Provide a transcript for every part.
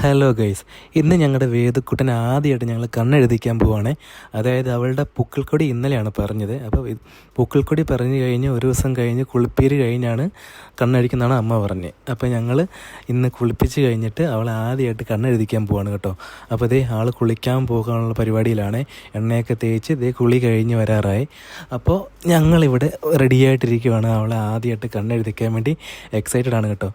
Hello guys, ഇന്ന് ഞങ്ങളുടെ വേദക്കുട്ടൻ ആദ്യമായിട്ട് ഞങ്ങൾ കണ്ണെഴുതിക്കാൻ പോവുകയാണേ. അതായത് അവളുടെ പൂക്കൾക്കൊടി ഇന്നലെയാണ് പറഞ്ഞത്. അപ്പോൾ പൂക്കൾക്കൊടി പറഞ്ഞു കഴിഞ്ഞ് ഒരു ദിവസം കഴിഞ്ഞ് കുളിപ്പീര് കഴിഞ്ഞാണ് കണ്ണെഴുതിക്കുന്നതാണ് അമ്മ പറഞ്ഞത്. അപ്പോൾ ഞങ്ങൾ ഇന്ന് കുളിപ്പിച്ച് കഴിഞ്ഞിട്ട് അവൾ ആദ്യമായിട്ട് കണ്ണെഴുതിക്കാൻ പോവാണ് കേട്ടോ. അപ്പോൾ ഇതേ ആൾ കുളിക്കാൻ പോകാനുള്ള പരിപാടിയിലാണ്. എണ്ണയൊക്കെ തേച്ച് ഇതേ കുളി കഴിഞ്ഞ് വരാറായി. അപ്പോൾ ഞങ്ങളിവിടെ റെഡിയായിട്ടിരിക്കുവാണ് അവളെ ആദ്യമായിട്ട് കണ്ണെഴുതിക്കാൻ വേണ്ടി. എക്സൈറ്റഡ് ആണ് കേട്ടോ.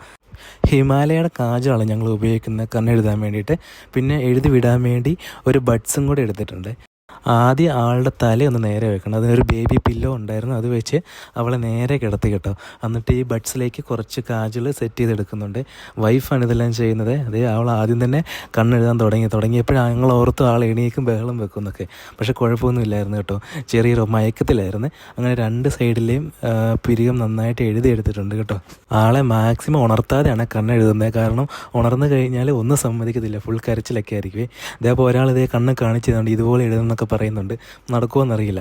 ഹിമാലയയുടെ കാജലാണ് ഞങ്ങൾ ഉപയോഗിക്കുന്നത് കണ്ണെഴുതാൻ വേണ്ടിയിട്ട്. പിന്നെ എഴുതി വിടാൻ വേണ്ടി ഒരു ബഡ്സും കൂടെ എടുത്തിട്ടുണ്ട്. ആദ്യം ആളുടെ തലയൊന്ന് നേരെ വെക്കണം. അതിനൊരു ബേബി പില്ലോ ഉണ്ടായിരുന്നു, അത് വെച്ച് അവളെ നേരെ കിടത്തി കേട്ടോ. എന്നിട്ട് ഈ ബഡ്സിലേക്ക് കുറച്ച് കാജൽ സെറ്റ് ചെയ്തെടുക്കുന്നുണ്ട്. വൈഫാണ് ഇതെല്ലാം ചെയ്യുന്നത്. അതേ അവൾ ആദ്യം തന്നെ കണ്ണെഴുതാൻ തുടങ്ങിയപ്പോഴാണ് ഞങ്ങൾ ഓർത്ത് ആൾ എണീക്കും ബഹളം വെക്കുന്നൊക്കെ. പക്ഷെ കുഴപ്പമൊന്നും ഇല്ലായിരുന്നു കേട്ടോ. ചെറിയൊരു മയക്കത്തിലായിരുന്നു. അങ്ങനെ രണ്ട് സൈഡിലെയും പിരികം നന്നായിട്ട് എഴുതിയെടുത്തിട്ടുണ്ട് കേട്ടോ. ആളെ മാക്സിമം ഉണർത്താതെയാണ് കണ്ണെഴുതുന്നത്. കാരണം ഉണർന്നു കഴിഞ്ഞാൽ ഒന്നും സമ്മതിക്കത്തില്ല, ഫുൾ കരച്ചിലൊക്കെ ആയിരിക്കും. അതേപോലെ ഒരാൾ ഇതേ കണ്ണ് കാണിച്ചതുകൊണ്ട് ഇതുപോലെ എഴുതുന്നൊക്കെ പറയുന്നുണ്ട്. നടക്കുമോയെന്നറിയില്ല.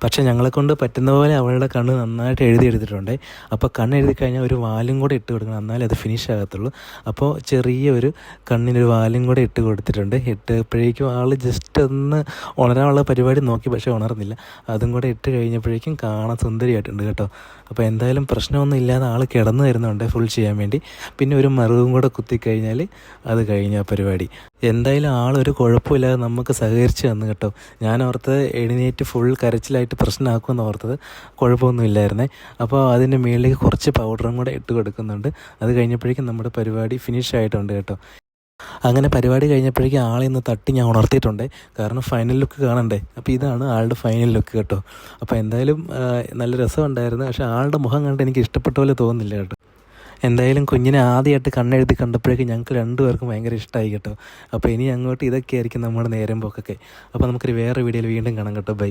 പക്ഷേ ഞങ്ങളെക്കൊണ്ട് പറ്റുന്ന പോലെ അവളുടെ കണ്ണ് നന്നായിട്ട് എഴുതിയെടുത്തിട്ടുണ്ട്. അപ്പോൾ കണ്ണ് എഴുതി കഴിഞ്ഞാൽ ഒരു വാലും കൂടെ ഇട്ട് കൊടുക്കണം, എന്നാലേ അത് ഫിനിഷ് ആകത്തുള്ളൂ. അപ്പോൾ ചെറിയൊരു കണ്ണിനൊരു വാലും കൂടെ ഇട്ട് കൊടുത്തിട്ടുണ്ട്. ഇട്ടപ്പോഴേക്കും ആൾ ജസ്റ്റ് ഒന്ന് ഉണരാനുള്ള പരിപാടി നോക്കി, പക്ഷേ ഉണർന്നില്ല. അതും കൂടെ ഇട്ട് കഴിഞ്ഞപ്പോഴേക്കും കാണാൻ സുന്ദരിയായിട്ടുണ്ട് കേട്ടോ. അപ്പോൾ എന്തായാലും പ്രശ്നമൊന്നും ഇല്ലാതെ ആൾ കിടന്നു തരുന്നുണ്ട് ഫുൾ ചെയ്യാൻ വേണ്ടി. പിന്നെ ഒരു മറുവും കൂടെ കുത്തിക്കഴിഞ്ഞാൽ അത് കഴിഞ്ഞ പരിപാടി. എന്തായാലും ആളൊരു കുഴപ്പമില്ലാതെ നമുക്ക് സഹകരിച്ച് തന്നു കേട്ടോ. ഞാൻ ഓർത്തത് എഴുന്നേറ്റ് ഫുൾ കരച്ചിലായിട്ട് പ്രശ്നമാക്കുമെന്ന് ഓർത്തത്. കുഴപ്പമൊന്നും ഇല്ലായിരുന്നേ. അപ്പോൾ അതിൻ്റെ മുകളിലേക്ക് കുറച്ച് പൗഡറും കൂടെ ഇട്ട് കൊടുക്കുന്നുണ്ട്. അത് കഴിഞ്ഞപ്പോഴേക്കും നമ്മുടെ പരിപാടി ഫിനിഷ് ആയിട്ടുണ്ട് കേട്ടോ. അങ്ങനെ പരിപാടി കഴിഞ്ഞപ്പോഴേക്കും ആളെ ഒന്ന് തട്ടി ഞാൻ ഉണർത്തിയിട്ടുണ്ട്. കാരണം ഫൈനൽ ലുക്ക് കാണണ്ടേ. അപ്പോൾ ഇതാണ് ആളുടെ ഫൈനൽ ലുക്ക് കേട്ടോ. അപ്പോൾ എന്തായാലും നല്ല രസമുണ്ടായിരുന്നു. പക്ഷേ ആളുടെ മുഖം കണ്ട് എനിക്ക് ഇഷ്ടപ്പെട്ട പോലെ തോന്നുന്നില്ല കേട്ടോ. എന്തായാലും കുഞ്ഞിനെ ആദ്യമായിട്ട് കണ്ണെഴുതി കണ്ടപ്പോഴേക്കും ഞങ്ങൾക്ക് രണ്ടുപേർക്കും ഭയങ്കര ഇഷ്ടമായി കേട്ടോ. അപ്പോൾ ഇനി അങ്ങോട്ട് ഇതൊക്കെ ആയിരിക്കും നമ്മുടെ നേരം പോക്കൊക്കെ. അപ്പോൾ നമുക്കൊരു വേറെ വീഡിയോയിൽ വീണ്ടും കാണാം കേട്ടോ. ബൈ.